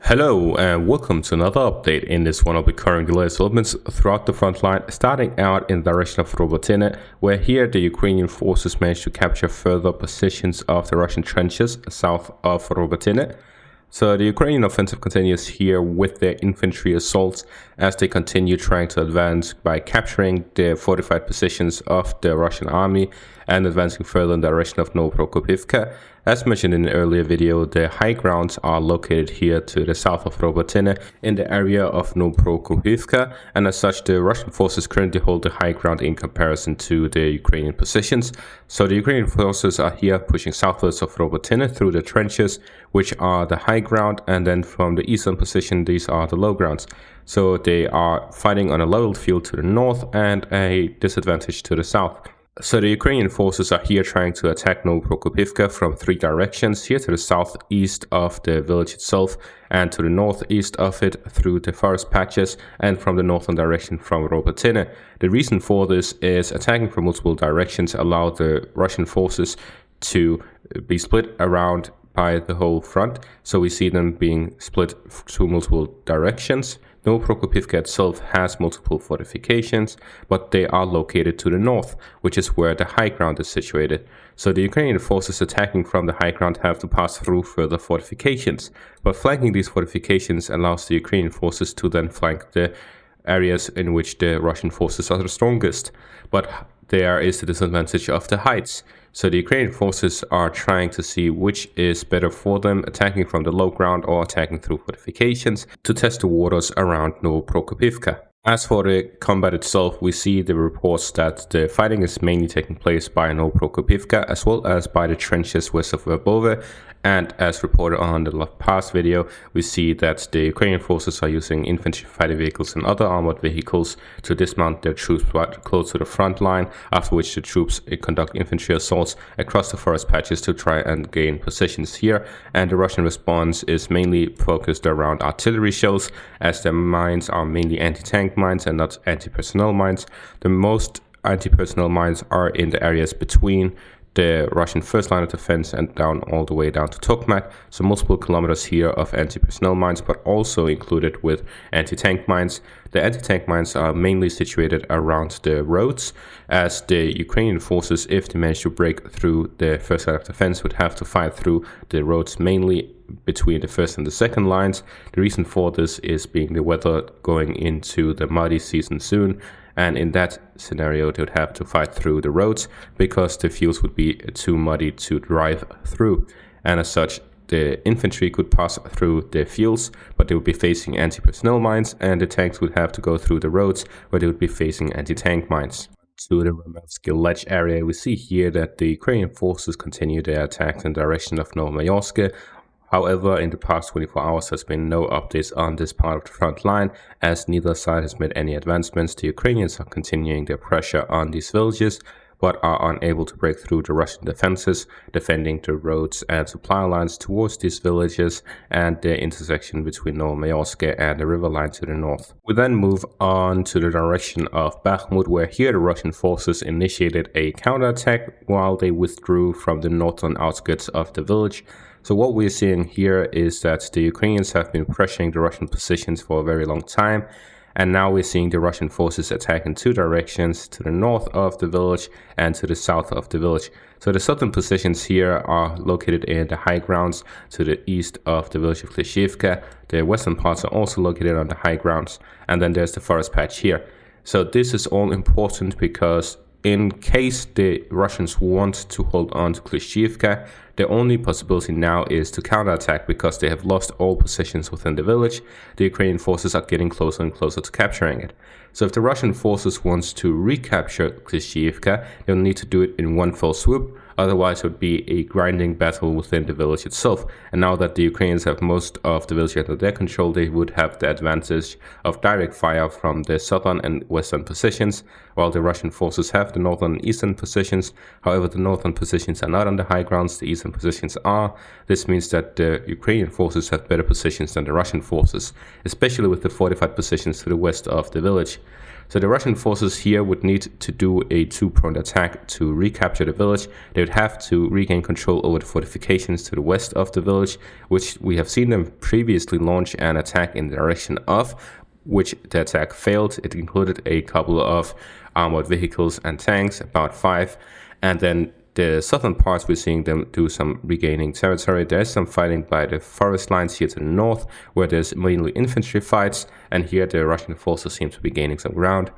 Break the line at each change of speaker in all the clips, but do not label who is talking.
Hello and welcome to another update. In this one, I'll be covering the latest developments throughout the front line, starting out in the direction of Robotyne, where here the Ukrainian forces managed to capture further positions of the Russian trenches south of Robotyne. So the Ukrainian offensive continues here with their infantry assaults as they continue trying to advance by capturing the fortified positions of the Russian army and advancing further in the direction of Novomaiorske. As mentioned in an earlier video, the high grounds are located here to the south of Robotyne in the area of Novomaiorske, and as such the Russian forces currently hold the high ground in comparison to the Ukrainian positions. So the Ukrainian forces are here pushing southwards of Robotyne through the trenches, which are the high ground, and then from the eastern position these are the low grounds. So they are fighting on a level field to the north and a disadvantage to the south. So the Ukrainian forces are here trying to attack Novomaiorske from three directions, here to the southeast of the village itself and to the northeast of it through the forest patches and from the northern direction from Robotyne. The reason for this is attacking from multiple directions allow the Russian forces to be split around by the whole front, so we see them being split to multiple directions. Novomaiorske itself has multiple fortifications, but they are located to the north, which is where the high ground is situated. So the Ukrainian forces attacking from the high ground have to pass through further fortifications, but flanking these fortifications allows the Ukrainian forces to then flank the areas in which the Russian forces are the strongest. But there is the disadvantage of the heights. So the Ukrainian forces are trying to see which is better for them, attacking from the low ground or attacking through fortifications to test the waters around Novomaiorske. As for the combat itself, we see the reports that the fighting is mainly taking place by Novomaiorske as well as by the trenches west of Verbove. And as reported on the past video, we see that the Ukrainian forces are using infantry fighting vehicles and other armored vehicles to dismount their troops right close to the front line, after which the troops conduct infantry assaults across the forest patches to try and gain positions here. And the Russian response is mainly focused around artillery shells, as their mines are mainly anti-tank mines and not anti-personnel mines. The most anti-personnel mines are in the areas between the Russian first line of defense and down all the way down to Tokmak, so multiple kilometers here of anti-personnel mines, but also included with anti-tank mines. The anti-tank mines are mainly situated around the roads, as the Ukrainian forces, if they manage to break through the first line of defense, would have to fight through the roads mainly between the first and the second lines. The reason for this is being the weather going into the muddy season soon, and in that scenario they would have to fight through the roads because the fields would be too muddy to drive through, and as such the infantry could pass through the fields, but they would be facing anti-personnel mines, and the tanks would have to go through the roads where they would be facing anti-tank mines. To the Robotyne ledge area, we see here that the Ukrainian forces continue their attacks in the direction of Novomaiorske. However, in the past 24 hours, there's been no updates on this part of the front line, as neither side has made any advancements. The Ukrainians are continuing their pressure on these villages, but are unable to break through the Russian defenses, defending the roads and supply lines towards these villages and the intersection between Novomaiorske and the river line to the north. We then move on to the direction of Bakhmut, where here the Russian forces initiated a counterattack while they withdrew from the northern outskirts of the village. So what we're seeing here is that the Ukrainians have been pressuring the Russian positions for a very long time, and now we're seeing the Russian forces attack in two directions, to the north of the village and to the south of the village. So the southern positions here are located in the high grounds to the east of the village of Kupiansk. The western parts are also located on the high grounds, and then there's the forest patch here. So this is all important because in case the Russians want to hold on to Kupiansk, the only possibility now is to counterattack because they have lost all positions within the village. The Ukrainian forces are getting closer and closer to capturing it. So if the Russian forces want to recapture Kupiansk, they'll need to do it in one fell swoop. Otherwise, it would be a grinding battle within the village itself. And now that the Ukrainians have most of the village under their control, they would have the advantage of direct fire from the southern and western positions, while the Russian forces have the northern and eastern positions. However, the northern positions are not on the high grounds, the eastern positions are. This means that the Ukrainian forces have better positions than the Russian forces, especially with the fortified positions to the west of the village. So the Russian forces here would need to do a two-pronged attack to recapture the village. They would have to regain control over the fortifications to the west of the village, which we have seen them previously launch an attack in the direction of, which the attack failed. It included a couple of armored vehicles and tanks, about 5, and then the southern parts we're seeing them do some regaining territory. There's some fighting by the forest lines here to the north, where there's mainly infantry fights, and here the Russian forces seem to be gaining some ground.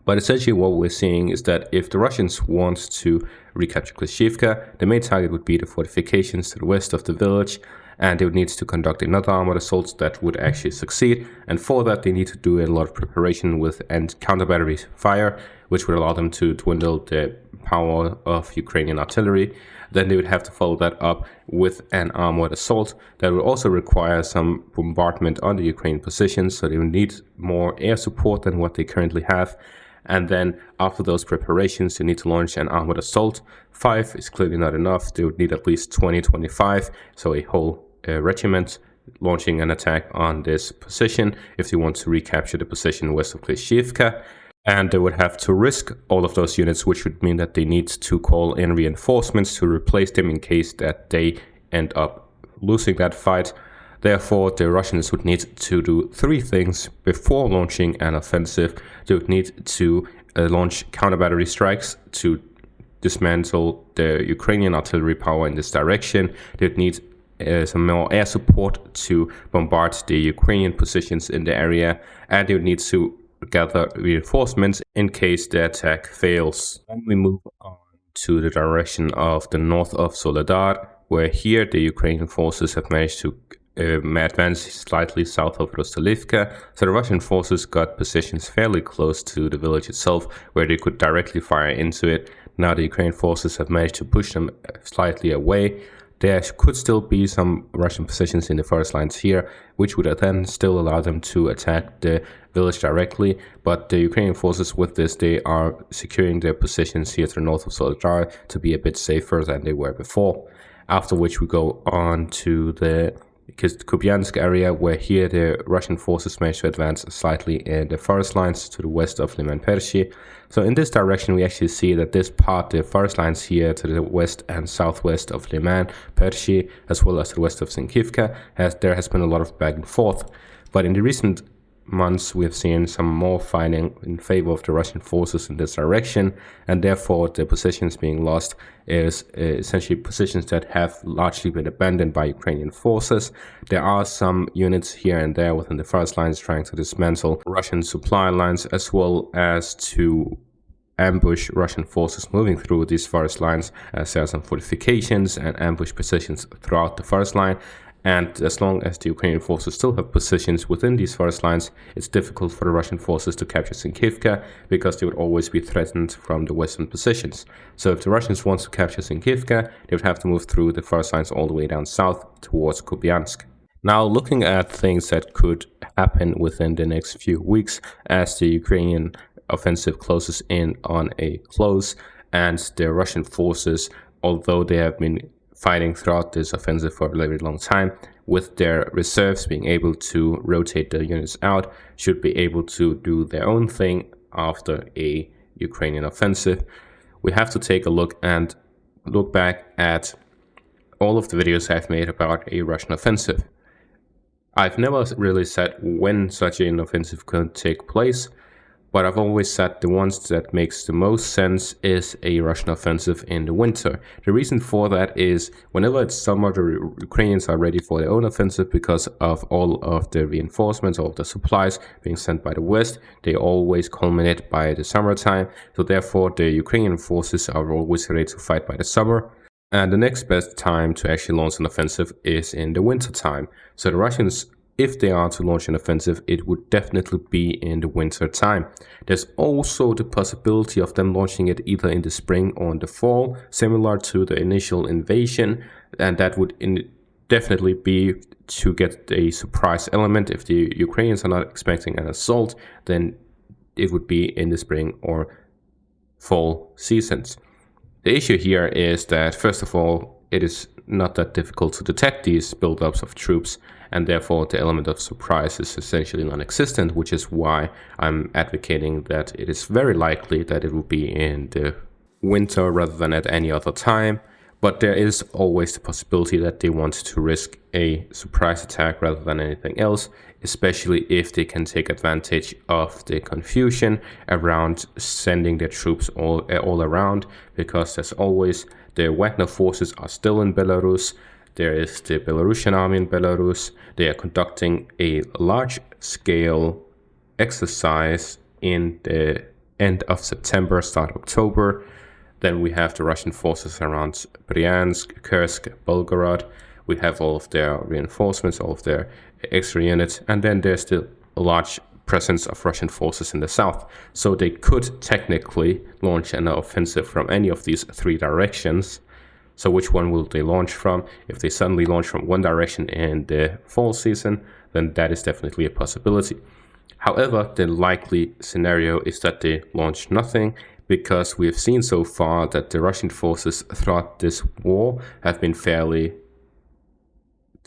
But essentially what we're seeing is that if the Russians want to recapture Klishchiivka, the main target would be the fortifications to the west of the village, and they would need to conduct another armored assault that would actually succeed. And for that, they need to do a lot of preparation with counter-battery fire, which would allow them to dwindle the power of Ukrainian artillery. Then they would have to follow that up with an armored assault that would also require some bombardment on the Ukrainian positions, so they would need more air support than what they currently have. And then after those preparations, they need to launch an armored assault. 5 is clearly not enough. They would need at least 20-25, so a whole regiment launching an attack on this position if they want to recapture the position west of Klishchiivka. And they would have to risk all of those units, which would mean that they need to call in reinforcements to replace them in case that they end up losing that fight. Therefore, the Russians would need to do 3 things before launching an offensive. They would need to launch counter-battery strikes to dismantle the Ukrainian artillery power in this direction. They would need some more air support to bombard the Ukrainian positions in the area, and they would need to gather reinforcements in case the attack fails. Then we move on to the direction of the north of Soledar, where here the Ukrainian forces have managed to advance slightly south of Rostolivka. So the Russian forces got positions fairly close to the village itself, where they could directly fire into it. Now the Ukrainian forces have managed to push them slightly away. There could still be some Russian positions in the forest lines here, which would then still allow them to attack the village directly. But the Ukrainian forces with this, they are securing their positions here to the north of Soledar to be a bit safer than they were before. After which we go on to the Kupiansk area, where here the Russian forces managed to advance slightly in the forest lines to the west of Liman Pershi. So in this direction, we actually see that this part, the forest lines here to the west and southwest of Liman Pershi, as well as to the west of Sinkivka, there has been a lot of back and forth. But in the recent months, we have seen some more fighting in favor of the Russian forces in this direction, and therefore the positions being lost is essentially positions that have largely been abandoned by Ukrainian forces. There are some units here and there within the forest lines trying to dismantle Russian supply lines, as well as to ambush Russian forces moving through these forest lines, as there are some fortifications and ambush positions throughout the forest line. And as long as the Ukrainian forces still have positions within these forest lines, it's difficult for the Russian forces to capture Sinkivka, because they would always be threatened from the western positions. So if the Russians want to capture Sinkivka, they would have to move through the forest lines all the way down south towards Kupiansk. Now, looking at things that could happen within the next few weeks as the Ukrainian offensive closes in on a close, and the Russian forces, although they have been fighting throughout this offensive for a very long time, with their reserves being able to rotate the units out, should be able to do their own thing after a Ukrainian offensive. We have to take a look back at all of the videos I've made about a Russian offensive. I've never really said when such an offensive could take place, but I've always said the ones that makes the most sense is a Russian offensive in the winter. The reason for that is whenever it's summer, the Ukrainians are ready for their own offensive because of all of the reinforcements, all of the supplies being sent by the West. They always culminate by the summertime. So therefore, the Ukrainian forces are always ready to fight by the summer. And the next best time to actually launch an offensive is in the winter time. So the Russians, if they are to launch an offensive, it would definitely be in the winter time. There's also the possibility of them launching it either in the spring or in the fall, similar to the initial invasion, and that would definitely be to get a surprise element. If the Ukrainians are not expecting an assault, then it would be in the spring or fall seasons. The issue here is that, first of all, it is not that difficult to detect these buildups of troops, and therefore the element of surprise is essentially non-existent, which is why I'm advocating that it is very likely that it will be in the winter rather than at any other time. But there is always the possibility that they want to risk a surprise attack rather than anything else, especially if they can take advantage of the confusion around sending their troops all around, because there's always the Wagner forces are still in Belarus. There is the Belarusian army in Belarus. They are conducting a large-scale exercise in the end of September, start October. Then we have the Russian forces around Bryansk, Kursk, Belgorod. We have all of their reinforcements, all of their extra units, and then there's still a large presence of Russian forces in the south. So they could technically launch an offensive from any of these three directions. So which one will they launch from? If they suddenly launch from one direction in the fall season, then that is definitely a possibility. However, the likely scenario is that they launch nothing, because we have seen so far that the Russian forces throughout this war have been fairly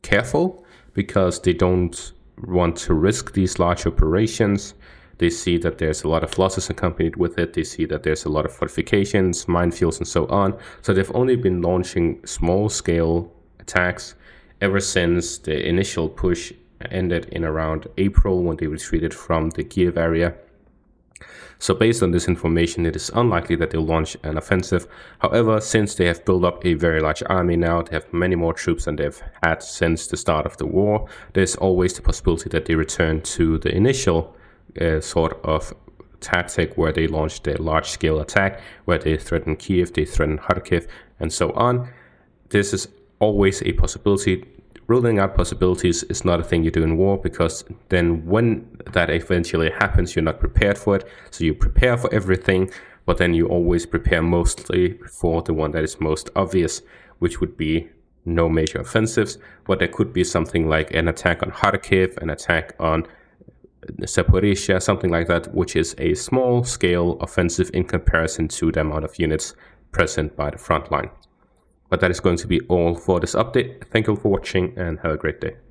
careful, because they don't want to risk these large operations. They see that there's a lot of losses accompanied with it. They see that there's a lot of fortifications, minefields, and so on. So they've only been launching small-scale attacks ever since the initial push ended in around April, when they retreated from the Kiev area. So based on this information, it is unlikely that they'll launch an offensive. However, since they have built up a very large army now, they have many more troops than they've had since the start of the war, there's always the possibility that they return to the initial sort of tactic where they launched a large-scale attack, where they threaten Kiev, they threaten Kharkiv, and so on. This is always a possibility. Ruling out possibilities is not a thing you do in war, because then when that eventually happens, you're not prepared for it. So you prepare for everything, but then you always prepare mostly for the one that is most obvious, which would be no major offensives. But there could be something like an attack on Kharkiv, an attack on Zaporizhia, something like that, which is a small-scale offensive in comparison to the amount of units present by the front line. But that is going to be all for this update. Thank you for watching and have a great day.